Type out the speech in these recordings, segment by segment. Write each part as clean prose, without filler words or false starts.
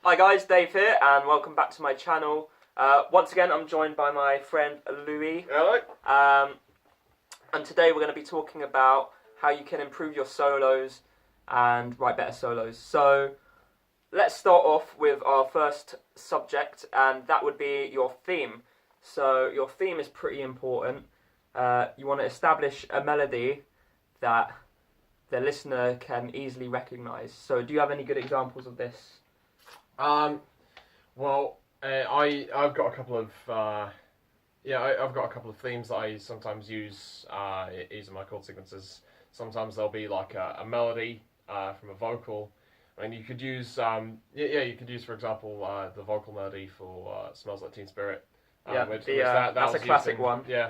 Hi guys, Dave here, and welcome back to my channel. Once again, I'm joined by my friend Louis. Hello. And today we're going to be talking about how you can improve your solos and write better solos. So let's start off with our first subject, and that would be your theme. So your theme is pretty important. You want to establish a melody that the listener can easily recognize. So do you have any good examples of this? I've got a couple of I've got a couple of themes that I sometimes use in my chord sequences. Sometimes there'll be like a melody from a vocal. I mean, you could use you could use, for example, the vocal melody for "Smells Like Teen Spirit." That's a classic one. Yeah.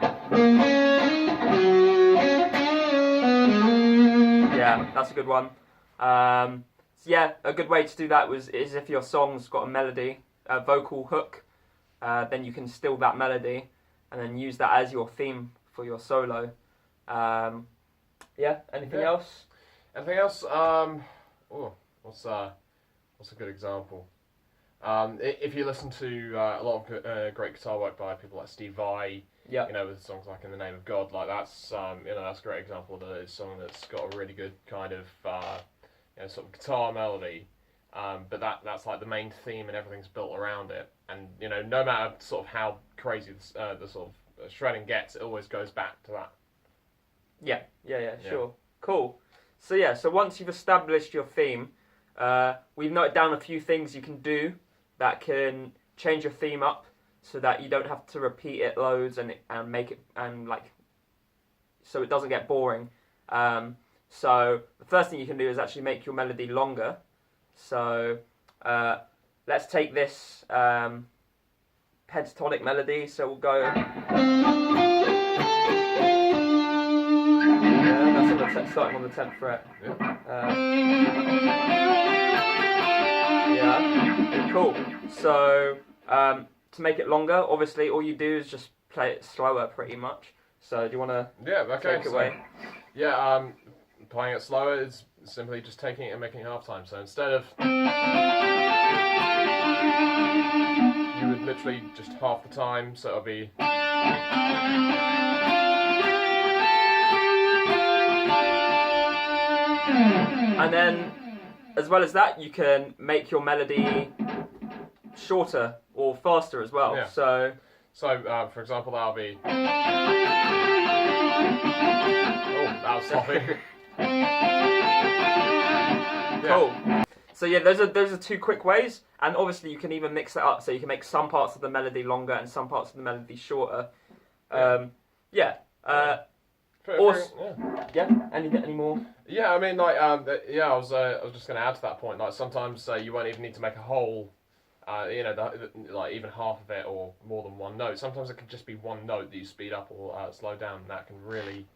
Yeah, that's a good one. A good way to do that is if your song's got a melody, a vocal hook, then you can steal that melody and then use that as your theme for your solo. Anything else? Anything else? What's a good example? If you listen to a lot of great guitar work by people like Steve Vai, with songs like "In the Name of God," like that's that's a great example of a song that's got a really good kind of sort of guitar melody, but that's like the main theme and everything's built around it. And no matter sort of how crazy the sort of shredding gets, it always goes back to that. Yeah, sure, cool. So once you've established your theme, we've noted down a few things you can do that can change your theme up so that you don't have to repeat it loads and make it so it doesn't get boring. So the first thing you can do is actually make your melody longer. So let's take this pentatonic melody. So we'll go. That's starting on the 10th fret. Cool. So to make it longer, obviously all you do is just play it slower, pretty much. So do you want to take it away? Playing it slower is simply just taking it and making it half time. So instead of, you would literally just half the time. So it'll be. And then, as well as that, you can make your melody shorter or faster as well. Yeah. So for example, that'll be. Oh, that was sloppy. Cool. So those are two quick ways, and obviously you can even mix that up. So you can make some parts of the melody longer and some parts of the melody shorter. Any more? Yeah, I mean, I was just going to add to that point. Like sometimes you won't even need to make a whole, like even half of it or more than one note. Sometimes it could just be one note that you speed up or slow down, and that can really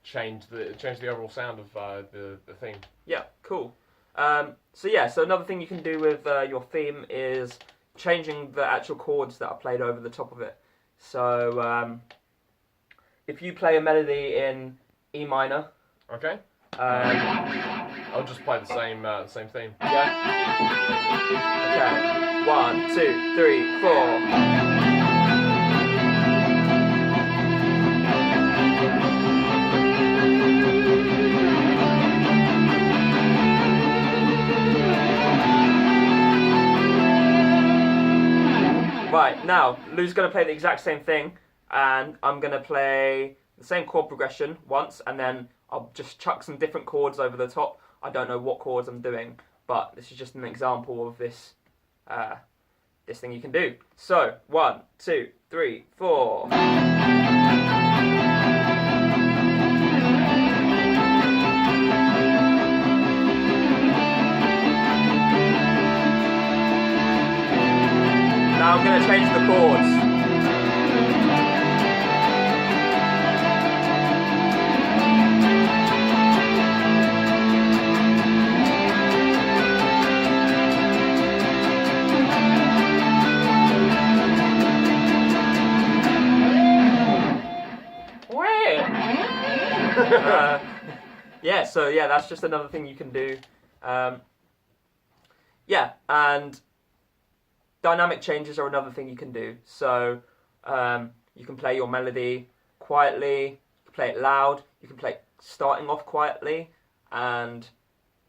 change the overall sound of the theme. Yeah, cool. So another thing you can do with your theme is changing the actual chords that are played over the top of it. So if you play a melody in E minor, okay, I'll just play the same theme. Yeah. Okay. 1, 2, 3, 4. Right, now, Lou's going to play the exact same thing, and I'm going to play the same chord progression once, and then I'll just chuck some different chords over the top. I don't know what chords I'm doing, but this is just an example of this this thing you can do. So, 1, 2, 3, 4. Now I'm going to change the chords. That's just another thing you can do. And dynamic changes are another thing you can do. So you can play your melody quietly, you can play it loud, you can play it starting off quietly and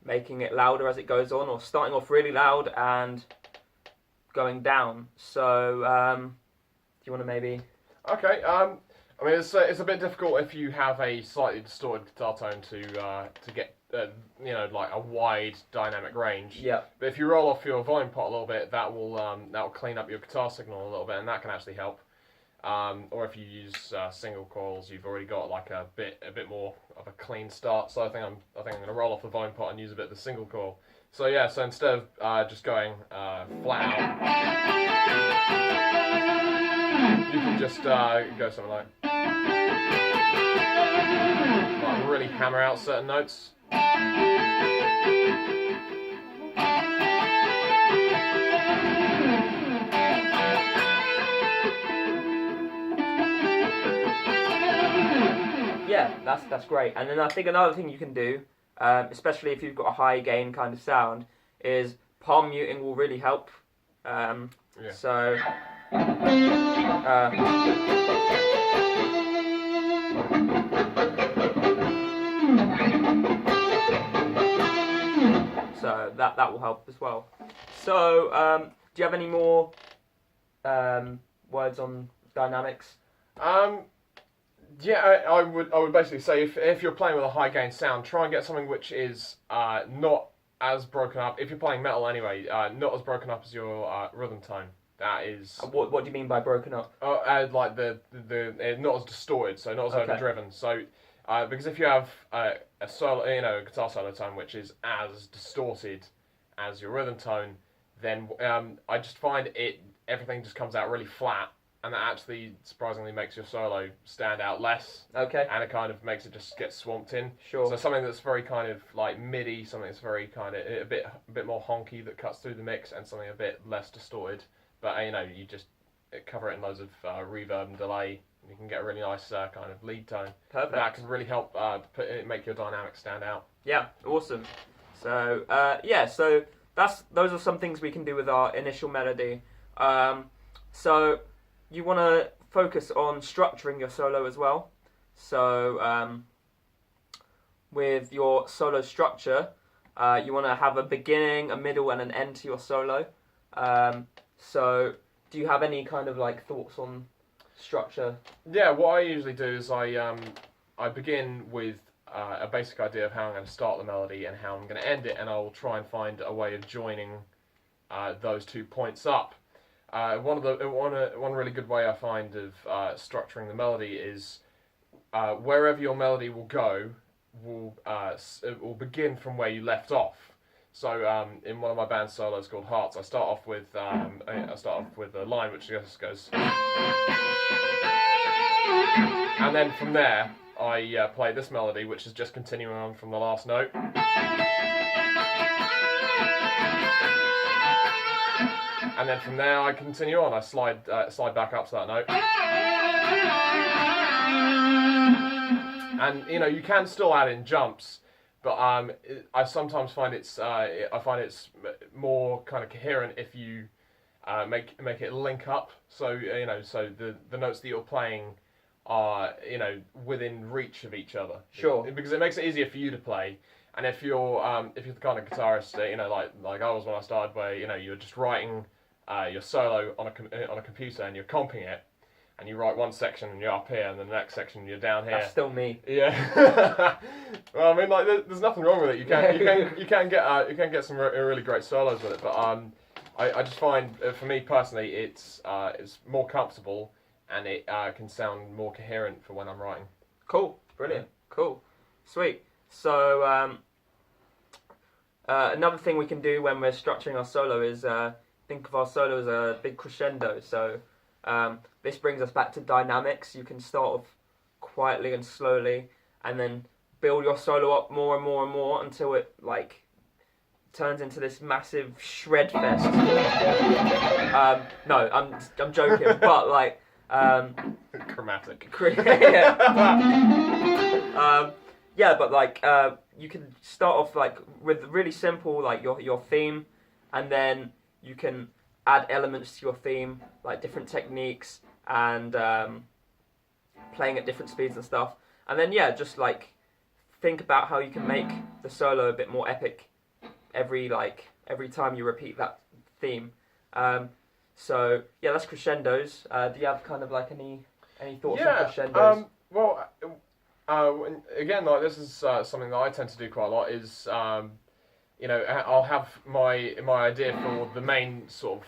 making it louder as it goes on, or starting off really loud and going down. So do you want to maybe... Okay, I mean, it's a bit difficult if you have a slightly distorted guitar tone to get like a wide dynamic range. Yeah. But if you roll off your volume pot a little bit, that will clean up your guitar signal a little bit, and that can actually help. Or if you use single coils, you've already got like a bit more of a clean start. So I think I'm going to roll off the volume pot and use a bit of the single coil. So yeah, so instead of just going flat out, you can just go something like really hammer out certain notes. Yeah, that's great. And then I think another thing you can do, especially if you've got a high gain kind of sound, is palm muting will really help. So so that will help as well. So do you have any more words on dynamics? Yeah, I would basically say if you're playing with a high gain sound, try and get something which is not as broken up. If you're playing metal anyway, not as broken up as your rhythm tone. That is. What do you mean by broken up? Like the not as distorted, so not as overdriven. So because if you have a solo, a guitar solo tone which is as distorted as your rhythm tone, then I just find everything just comes out really flat. And that actually surprisingly makes your solo stand out less. Okay. And it kind of makes it just get swamped in. Sure. So something that's very kind of like MIDI, something that's very kind of a bit more honky that cuts through the mix, and something a bit less distorted. But you just cover it in loads of reverb and delay, and you can get a really nice kind of lead tone. Perfect. That can really help make your dynamics stand out. Yeah. Awesome. So so those are some things we can do with our initial melody. So you want to focus on structuring your solo as well. So with your solo structure, you want to have a beginning, a middle, and an end to your solo. So do you have any kind of like thoughts on structure? Yeah, what I usually do is I begin with a basic idea of how I'm going to start the melody and how I'm going to end it, and I'll try and find a way of joining those 2 points up. One really good way I find of structuring the melody is wherever your melody will go, it will begin from where you left off. So in one of my band solos called Hearts, I start off with a line which just goes, and then from there I play this melody, which is just continuing on from the last note. And then from there I continue on. I slide back up to that note. And you can still add in jumps, but I sometimes find it's more kind of coherent if you make it link up. So so the notes that you're playing are within reach of each other. Sure. Because it makes it easier for you to play. And if you're the kind of guitarist like I was when I started, where you're just writing your solo on a computer and you're comping it, and you write one section and you're up here, and then the next section you're down here. That's still me. Yeah. Well, I mean, like, there's nothing wrong with it. You can get some really great solos with it, but I just find for me personally, it's more comfortable, and it can sound more coherent for when I'm writing. Cool. Brilliant. Cool. Sweet. So another thing we can do when we're structuring our solo is think of our solo as a big crescendo. So this brings us back to dynamics. You can start off quietly and slowly, and then build your solo up more and more and more until it turns into this massive shred fest. No, I'm joking, but chromatic. Yeah, but you can start off with really simple your theme, and then you can add elements to your theme, like different techniques and playing at different speeds and stuff. And then just like think about how you can make the solo a bit more epic every time you repeat that theme. So that's crescendos. Do you have kind of like any thoughts on crescendos? Well, again, like this is something that I tend to do quite a lot. Is I'll have my idea for the main sort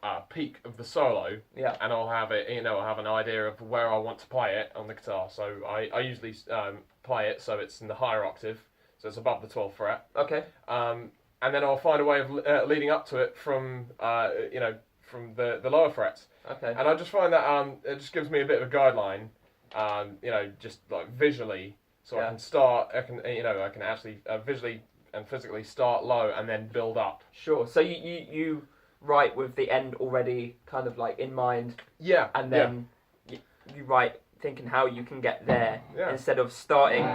of peak of the solo, and I'll have it. I'll have an idea of where I want to play it on the guitar. So I usually play it so it's in the higher octave, so it's above the 12th fret. Okay. And then I'll find a way of leading up to it from from the lower frets. Okay. And I just find that it just gives me a bit of a guideline, just like visually, so I can start. I can actually visually and physically start low and then build up. Sure. So you write with the end already kind of like in mind. Yeah. And then you write thinking how you can get there instead of starting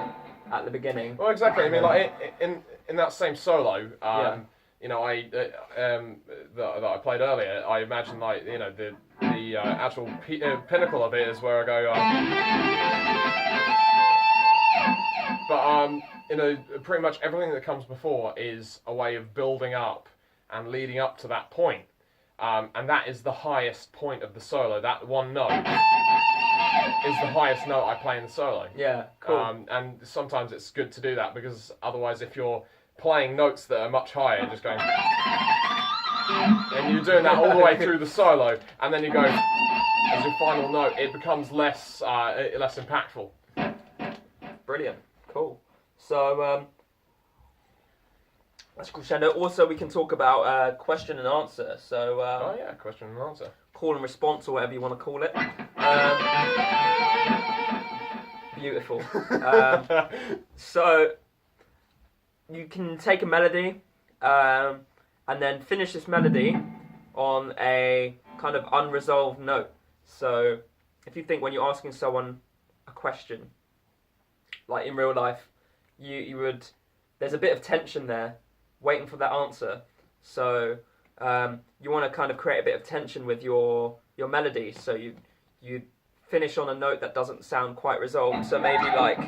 at the beginning. Well, exactly. I mean, like in that same solo, that I played earlier, I imagine like the actual pinnacle of it is where I go. But pretty much everything that comes before is a way of building up and leading up to that point, and that is the highest point of the solo. That one note is the highest note I play in the solo. Yeah, cool. And sometimes it's good to do that because otherwise, if you're playing notes that are much higher, just going, and you're doing that all the way through the solo, and then you go as your final note, it becomes less impactful. Brilliant, cool. So that's crescendo. Also, we can talk about question and answer. So question and answer. Call and response, or whatever you want to call it. Beautiful. So you can take a melody and then finish this melody on a kind of unresolved note. So if you think when you're asking someone a question, like in real life, you would, there's a bit of tension there, waiting for that answer. So you want to kind of create a bit of tension with your melody. So you finish on a note that doesn't sound quite resolved. So maybe like,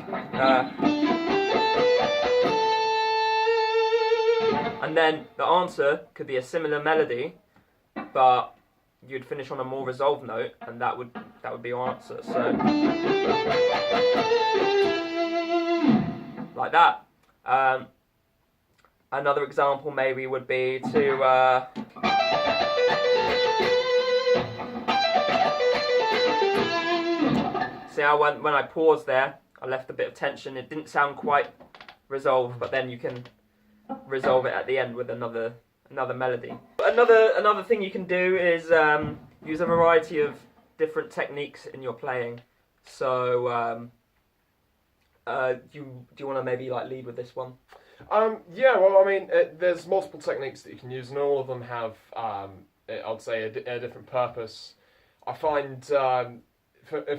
and then the answer could be a similar melody, but you'd finish on a more resolved note, and that would be your answer. So like that. Another example maybe would be to see how when I paused there, I left a bit of tension. It didn't sound quite resolved, but then you can resolve it at the end with another melody. Another thing you can do is use a variety of different techniques in your playing. So do you want to maybe like lead with this one? Well, I mean, there's multiple techniques that you can use, and all of them have, I'd say, a different purpose. I find, for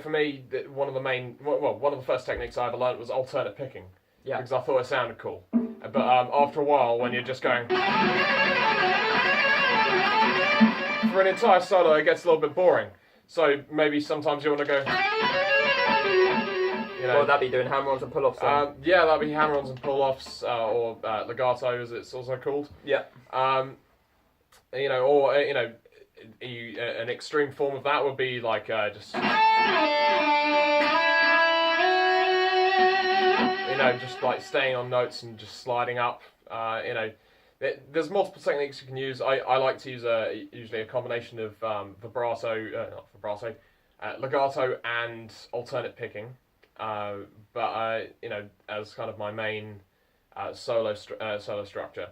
me, one of the first techniques I ever learned was alternate picking. Yeah. Because I thought it sounded cool. But after a while, when you're just going for an entire solo, it gets a little bit boring. So maybe sometimes you want to go. What would that be, doing hammer-ons and pull-offs? That'd be hammer-ons and pull-offs, or legato, as it's also called. Yeah. An extreme form of that would be like just just like staying on notes and just sliding up. There's multiple techniques you can use. I like to use usually a combination of legato and alternate picking. As kind of my main solo structure.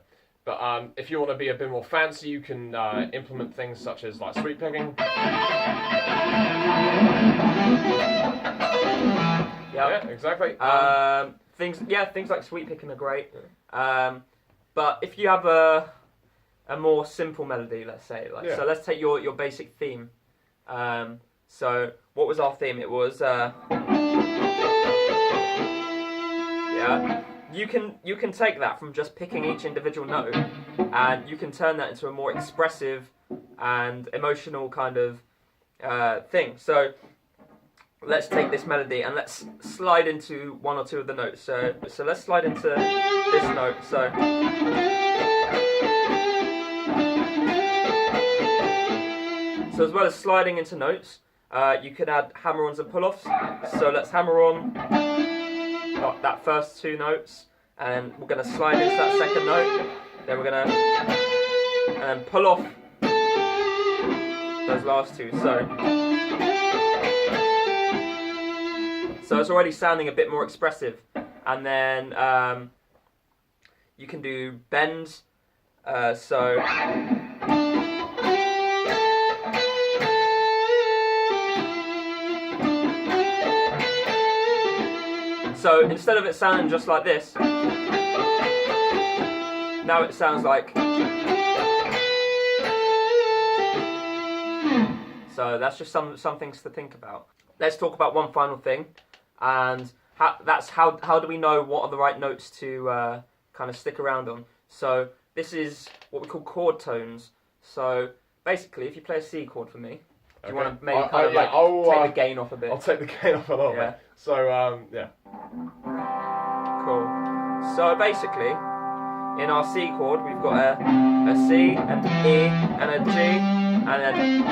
But if you want to be a bit more fancy, you can implement things such as like sweep picking. Yeah, exactly. Things like sweep picking are great. But if you have a more simple melody, let's say, so let's take your basic theme. So what was our theme? It was you can take that from just picking each individual note, and you can turn that into a more expressive and emotional kind of thing. So let's take this melody and let's slide into one or two of the notes. So let's slide into this note. So as well as sliding into notes, you could add hammer-ons and pull-offs. So let's hammer on that first two notes, and we're going to slide into that second note. Then we're going to pull off those last two. So it's already sounding a bit more expressive. And then you can do bends. So instead of it sounding just like this, now it sounds like. So that's just some things to think about. Let's talk about one final thing, and how do we know what are the right notes to kind of stick around on? So this is what we call chord tones. So basically, if you play a C chord for me, do you want to maybe take the gain off a bit? I'll take the gain off a little bit. So yeah. Cool. So basically, in our C chord, we've got a C, an E, and a G, and then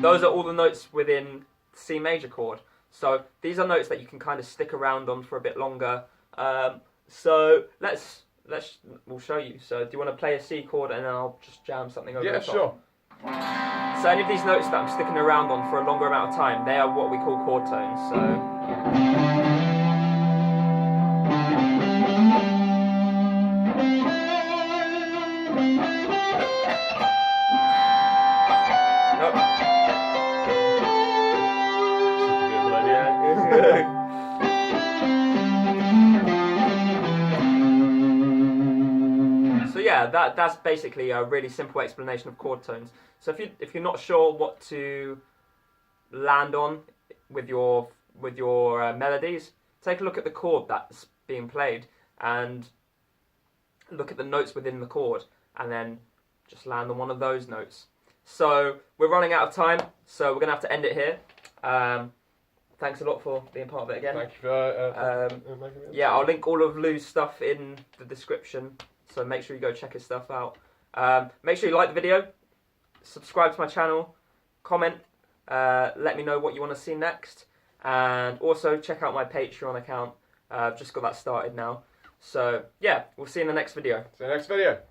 those are all the notes within C major chord. So these are notes that you can kind of stick around on for a bit longer. So we'll show you. So do you want to play a C chord and then I'll just jam something over the top? Yeah, sure. So any of these notes that I'm sticking around on for a longer amount of time, they are what we call chord tones. So So yeah, that's basically a really simple explanation of chord tones. So if you're not sure what to land on with your melodies, take a look at the chord that's being played and look at the notes within the chord, and then just land on one of those notes. So we're running out of time, so we're gonna have to end it here. Thanks a lot for being part of it again. Thank you for making me. Yeah, I'll link all of Lou's stuff in the description, so make sure you go check his stuff out. Make sure you like the video, subscribe to my channel, comment, let me know what you want to see next, and also check out my Patreon account. I've just got that started now. So yeah, we'll see you in the next video. See you in the next video.